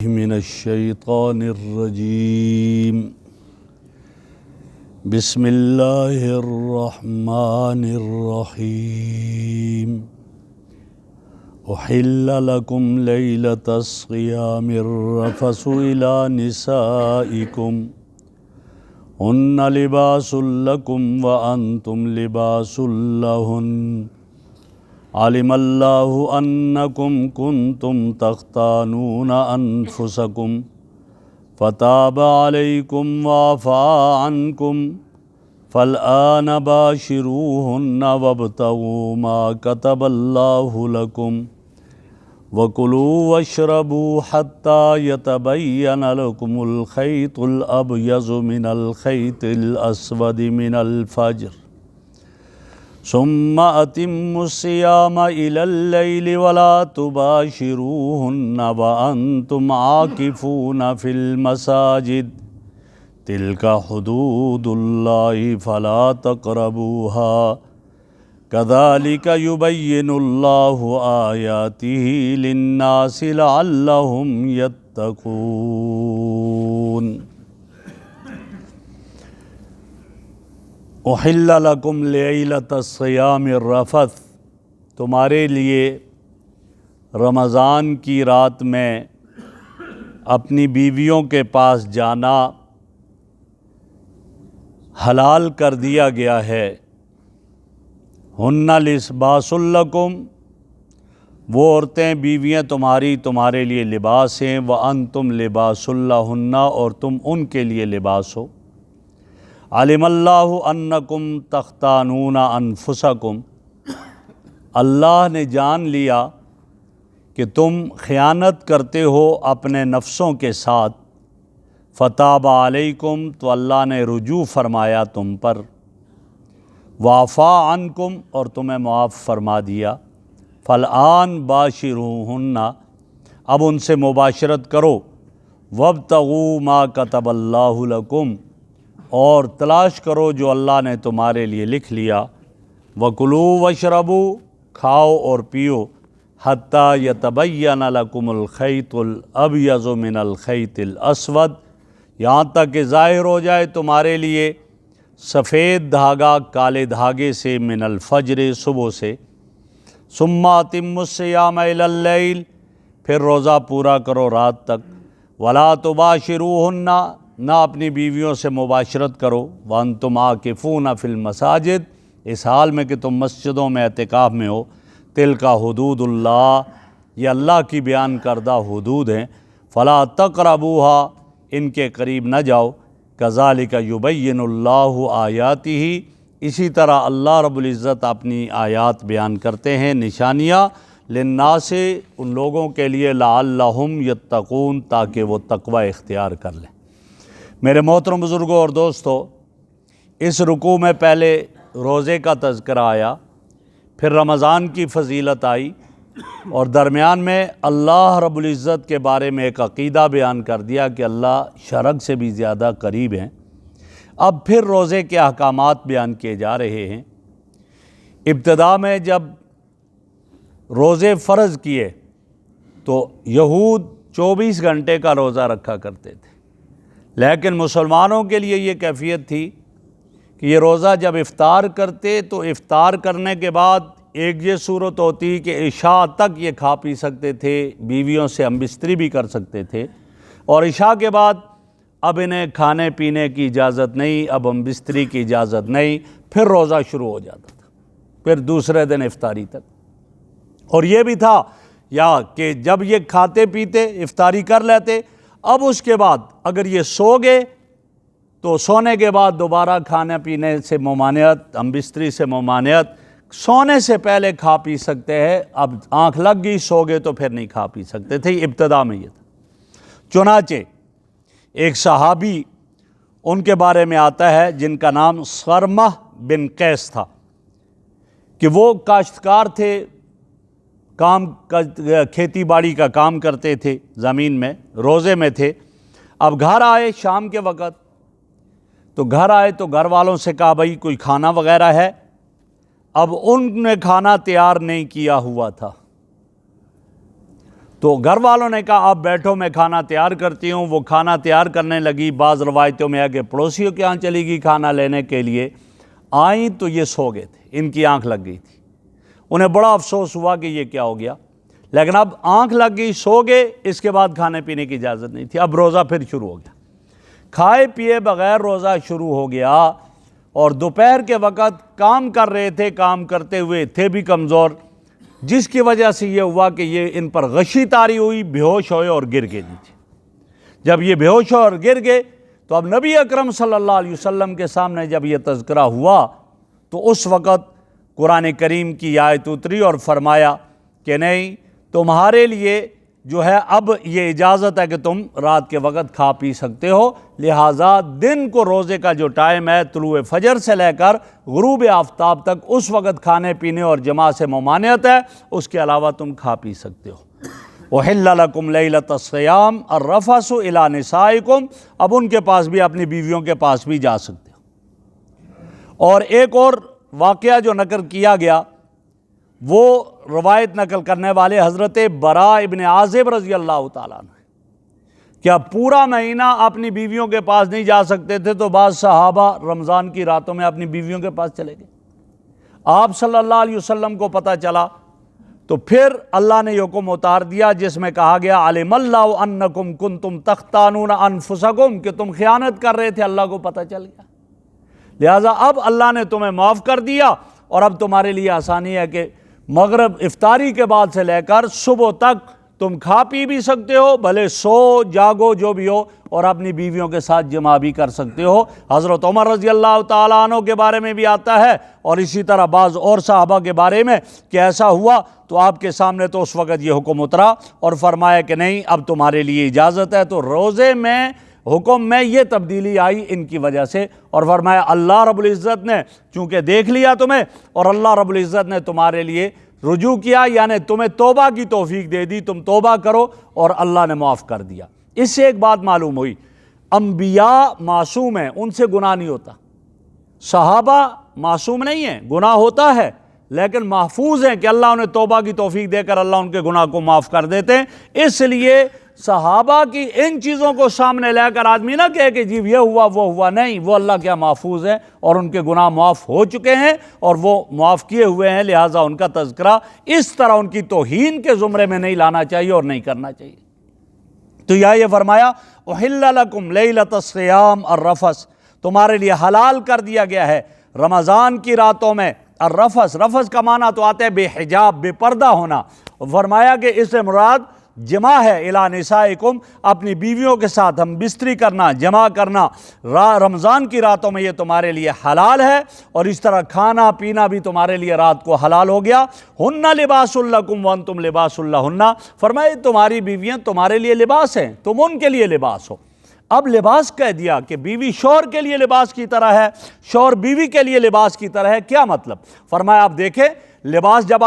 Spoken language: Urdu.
من الشیطان الرجیم بسم اللہ الرحمن الرحیم احل لکم لیلۃ الصیام الرفث الی نسائکم ہن لباس لکم وانتم لباس لہن علم اللہ انکم کنتم تختانون انفسکم فتاب علیکم وعفا عنکم فالآن باشروہن وابتغوا ما کتب اللہ لکم وکلوا واشربوا حتی یتبین لکم الخیط الابیض من الخیط الاسود من الفجر ثم اتموا الصیام الی اللیل ولا تباشروہن وانتم عاکفون فی المساجد تلک حدود اللہ فلا تقربوها کذالک یبین اللہ آیاتہ للناس لعلہم یتقون۔ احل لکم لیلۃ الصیام الرفث، تمہارے لیے رمضان کی رات میں اپنی بیویوں کے پاس جانا حلال کر دیا گیا ہے۔ ہن لباس لکم، وہ عورتیں بیویاں تمہارے لیے لباس ہیں، وانتم لباس لہن، اور تم ان کے لیے لباس ہو۔ علم اللہ انکم تختانون انفسکم، اللہ نے جان لیا کہ تم خیانت کرتے ہو اپنے نفسوں کے ساتھ، فتاب علیکم، تو اللہ نے رجوع فرمایا تم پر، وعفا عنکم، اور تمہیں معاف فرما دیا، فالآن باشروہن، اب ان سے مباشرت کرو، وابتغوا ما کتب اللہ لکم، اور تلاش کرو جو اللہ نے تمہارے لیے لکھ لیا، وکلوا واشربوا، کھاؤ اور پیو، حتی یتبین لکم الخیط الابیض من الخیط الاسود، یہاں تک کہ ظاہر ہو جائے تمہارے لیے سفید دھاگا کالے دھاگے سے، من الفجر، صبح سے، ثم اتموا الصیام الی اللیل، پھر روزہ پورا کرو رات تک، ولا تباشروہن، نہ اپنی بیویوں سے مباشرت کرو، وانتم عاکفون فی المساجد، اس حال میں کہ تم مسجدوں میں اعتکاف میں ہو، تلک حدود اللہ، یہ اللہ کی بیان کردہ حدود ہیں، فلا تقربوها، ان کے قریب نہ جاؤ، کذالک یبین اللہ آیاتہ، اسی طرح اللہ رب العزت اپنی آیات بیان کرتے ہیں، نشانیاں، للناس، ان لوگوں کے لیے، لعلہم یتقون، تاکہ وہ تقوی اختیار کر لیں۔ میرے محترم بزرگوں اور دوستو، اس رکوع میں پہلے روزے کا تذکرہ آیا، پھر رمضان کی فضیلت آئی، اور درمیان میں اللہ رب العزت کے بارے میں ایک عقیدہ بیان کر دیا کہ اللہ شرک سے بھی زیادہ قریب ہیں۔ اب پھر روزے کے احکامات بیان کیے جا رہے ہیں۔ ابتدا میں جب روزے فرض کیے تو یہود 24 گھنٹے کا روزہ رکھا کرتے تھے، لیکن مسلمانوں کے لیے یہ کیفیت تھی کہ یہ روزہ جب افطار کرتے تو افطار کرنے کے بعد ایک یہ صورت ہوتی کہ عشاء تک یہ کھا پی سکتے تھے، بیویوں سے ہم بستری بھی کر سکتے تھے، اور عشاء کے بعد اب انہیں کھانے پینے کی اجازت نہیں، اب ہم بستری کی اجازت نہیں، پھر روزہ شروع ہو جاتا تھا، پھر دوسرے دن افطاری تک۔ اور یہ بھی تھا یا کہ جب یہ کھاتے پیتے افطاری کر لیتے، اب اس کے بعد اگر یہ سو گئے تو سونے کے بعد دوبارہ کھانے پینے سے ممانعت، ہم بستری سے ممانعت، سونے سے پہلے کھا پی سکتے ہیں، اب آنکھ لگ گئی سو گئے تو پھر نہیں کھا پی سکتے تھے، ابتدا میں یہ تھا۔ چنانچہ ایک صحابی ان کے بارے میں آتا ہے جن کا نام صرمہ بن قیس تھا، کہ وہ کاشتکار تھے، کھیتی باڑی کا کام کرتے تھے، زمین میں روزے میں تھے۔ اب گھر آئے شام کے وقت، تو گھر آئے تو گھر والوں سے کہا بھائی کوئی کھانا وغیرہ ہے؟ اب ان نے کھانا تیار نہیں کیا ہوا تھا، تو گھر والوں نے کہا آپ بیٹھو میں کھانا تیار کرتی ہوں۔ وہ کھانا تیار کرنے لگی، بعض روایتوں میں ہے کہ پڑوسیوں کے یہاں چلی گئی کھانا لینے کے لیے، آئیں تو یہ سو گئے تھے، ان کی آنکھ لگ گئی تھی۔ انہیں بڑا افسوس ہوا کہ یہ کیا ہو گیا، لیکن اب آنکھ لگ گئی، سو گئے، اس کے بعد کھانے پینے کی اجازت نہیں تھی۔ اب روزہ پھر شروع ہو گیا، کھائے پیے بغیر روزہ شروع ہو گیا، اور دوپہر کے وقت کام کر رہے تھے، کام کرتے ہوئے تھے بھی کمزور، جس کی وجہ سے یہ ہوا کہ یہ ان پر غشی طاری ہوئی، بے ہوش ہوئے اور گر گئے نیچے۔ جب یہ بے ہوش ہوئے اور گر گئے تو اب نبی اکرم صلی اللہ علیہ وسلم کے سامنے جب یہ تذکرہ ہوا تو اس وقت قرآن کریم کی آیت اتری اور فرمایا کہ نہیں، تمہارے لیے جو ہے اب یہ اجازت ہے کہ تم رات کے وقت کھا پی سکتے ہو، لہٰذا دن کو روزے کا جو ٹائم ہے طلوع فجر سے لے کر غروب آفتاب تک، اس وقت کھانے پینے اور جماع سے ممانعت ہے، اس کے علاوہ تم کھا پی سکتے ہو۔ وَحِلَّ لَكُمْ لَيْلَةَ الصِّيَامِ الرَّفَثُ إِلَىٰ نِسَائِكُمْ، اب ان کے پاس بھی، اپنی بیویوں کے پاس بھی جا سکتے ہو۔ اور ایک اور واقعہ جو نقل کیا گیا، وہ روایت نقل کرنے والے حضرت براء ابن عازب رضی اللہ تعالیٰ عنہ، کیا پورا مہینہ اپنی بیویوں کے پاس نہیں جا سکتے تھے، تو بعض صحابہ رمضان کی راتوں میں اپنی بیویوں کے پاس چلے گئے۔ آپ صلی اللہ علیہ وسلم کو پتہ چلا تو پھر اللہ نے یہ حکم اتار دیا جس میں کہا گیا علم اللہ انکم کنتم تختانون انفسکم، کہ تم خیانت کر رہے تھے، اللہ کو پتہ چل گیا، لہٰذا اب اللہ نے تمہیں معاف کر دیا، اور اب تمہارے لیے آسانی ہے کہ مغرب افطاری کے بعد سے لے کر صبح تک تم کھا پی بھی سکتے ہو، بھلے سو جاگو جو بھی ہو، اور اپنی بیویوں کے ساتھ جماع بھی کر سکتے ہو۔ حضرت عمر رضی اللہ تعالیٰ عنہ کے بارے میں بھی آتا ہے، اور اسی طرح بعض اور صحابہ کے بارے میں کہ ایسا ہوا تو آپ کے سامنے تو اس وقت یہ حکم اترا اور فرمایا کہ نہیں، اب تمہارے لیے اجازت ہے۔ تو روزے میں حکم میں یہ تبدیلی آئی ان کی وجہ سے، اور فرمایا اللہ رب العزت نے چونکہ دیکھ لیا تمہیں، اور اللہ رب العزت نے تمہارے لیے رجوع کیا، یعنی تمہیں توبہ کی توفیق دے دی، تم توبہ کرو، اور اللہ نے معاف کر دیا۔ اس سے ایک بات معلوم ہوئی، انبیاء معصوم ہیں، ان سے گناہ نہیں ہوتا، صحابہ معصوم نہیں ہیں، گناہ ہوتا ہے لیکن محفوظ ہیں کہ اللہ انہیں توبہ کی توفیق دے کر اللہ ان کے گناہ کو معاف کر دیتے ہیں۔ اس لیے صحابہ کی ان چیزوں کو سامنے لے کر آدمی نہ کہے کہ جی یہ ہوا وہ ہوا، نہیں، وہ اللہ کیا محفوظ ہے، اور ان کے گناہ معاف ہو چکے ہیں اور وہ معاف کیے ہوئے ہیں، لہٰذا ان کا تذکرہ اس طرح ان کی توہین کے زمرے میں نہیں لانا چاہیے اور نہیں کرنا چاہیے۔ تو یہ فرمایا احل لکم لیلۃ الصیام الرفث، تمہارے لیے حلال کر دیا گیا ہے رمضان کی راتوں میں الرفث، رفث کا معنی تو آتا ہے بے حجاب، بے پردہ ہونا، فرمایا کہ اس سے مراد جمع ہے الی نسائکم، اپنی بیویوں کے ساتھ ہم بستری کرنا، جمع کرنا رمضان کی راتوں میں یہ تمہارے لیے حلال ہے، اور اس طرح کھانا پینا بھی تمہارے لیے رات کو حلال ہو گیا۔ ہن لباس لکم وانتم لباس لہن، فرمائے تمہاری بیویاں تمہارے لیے لباس ہیں، تم ان کے لیے لباس ہو۔ اب لباس کہہ دیا کہ بیوی شوہر کے لیے لباس کی طرح ہے، شوہر بیوی کے لیے لباس کی طرح ہے، کیا مطلب؟ فرمایا آپ دیکھیں لباس جب